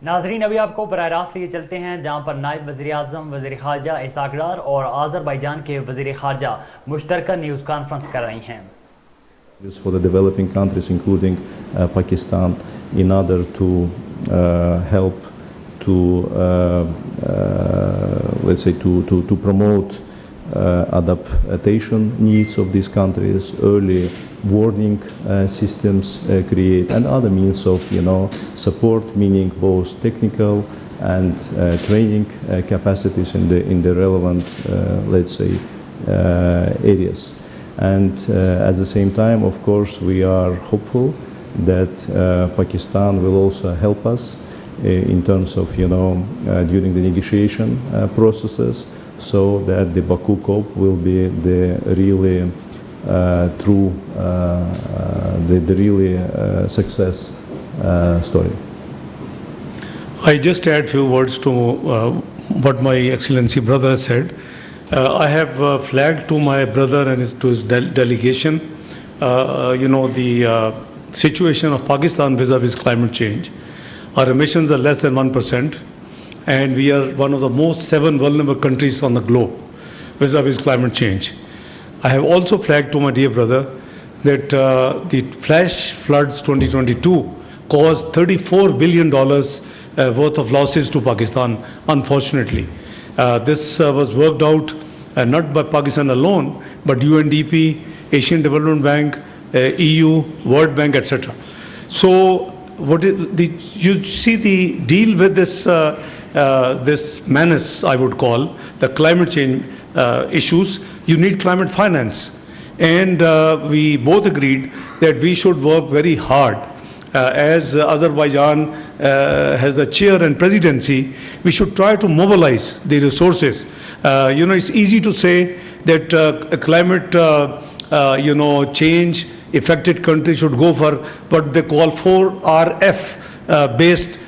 नाजरीन अभी आपको बराह रास्त लिए चलते हैं जहाँ पर नायब वज़ीर आज़म वज़ीर ख़ारजा इशाक़ डार और आज़रबाईजान के वज़ीर ख़ारजा मुश्तरका न्यूज़ कॉन्फ्रेंस कर रही हैं। For the developing countries, including Pakistan, in order to help to, let's say, to promote adaptation needs of these countries, early warning systems create, and other means of, support, meaning both technical and training capacities in the relevant, let's say, areas. And at the same time, of course, we are hopeful that Pakistan will also help us in terms of, during the negotiation processes, so that the Baku COP will be the really true, the really success story. I just add few words to what my Excellency brother said. I have flagged to my brother and to his delegation, the situation of Pakistan vis-a-vis climate change. Our emissions are less than 1%, and we are one of the most 7 vulnerable countries on the globe vis-a-vis climate change. I have also flagged to my dear brother that the flash floods 2022 caused $34 billion worth of losses to Pakistan, unfortunately. This was worked out not by Pakistan alone, but UNDP, Asian Development Bank, EU, World Bank, etc. So, you see the deal with this this menace, I would call the climate change issues. You need climate finance, and we both agreed that we should work very hard. As Azerbaijan has the chair and presidency, we should try to mobilize the resources. It's easy to say that climate, change affected countries should go for what they call 4RF based,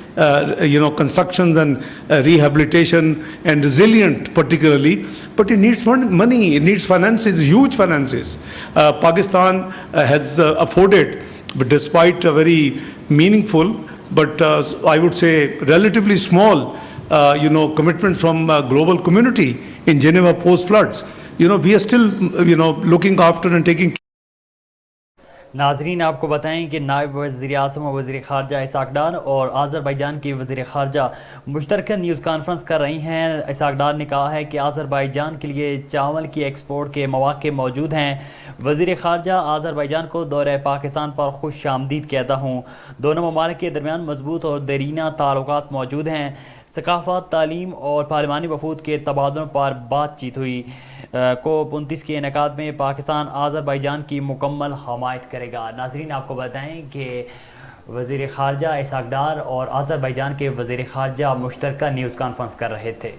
constructions and rehabilitation and resilient particularly. But it needs money, it needs finances, huge finances. Pakistan has afforded, but despite a very meaningful, but I would say relatively small, commitment from global community in Geneva post-floods. We are still, looking after and taking. नाजरीन आपको बताएं कि नायब वज़ीर आज़म और वज़ीर ख़ारजा इशाक़ डार और Azerbaijan की वज़ीर ख़ारजा मुश्तरका न्यूज़ कॉन्फ्रेंस कर रही हैं। इशाक़ डार ने कहा है कि आज़रबाईजान के लिए चावल की एक्सपोर्ट के मौक़े मौजूद हैं। वज़ीर ख़ारजा आज़रबाईजान को दौरे पाकिस्तान पर खुश आमदीद कहता हूँ। दोनों ममालिक के दरमियान मजबूत और देरीना ताल्लुकात मौजूद हैं। सकाफ़त, तालीम और पार्लिमानी वफूद के तबादलों पर बातचीत हुई। COP 29 के इनेकाद में पाकिस्तान आज़रबाईजान की मुकम्मल हमायत करेगा। नाजरीन आपको बताएं कि वज़ीर ख़ारजा इशाक़ डार और आज़रबाईजान के वज़ीर ख़ारजा मुश्तरका न्यूज़ कॉन्फ्रेंस कर रहे थे।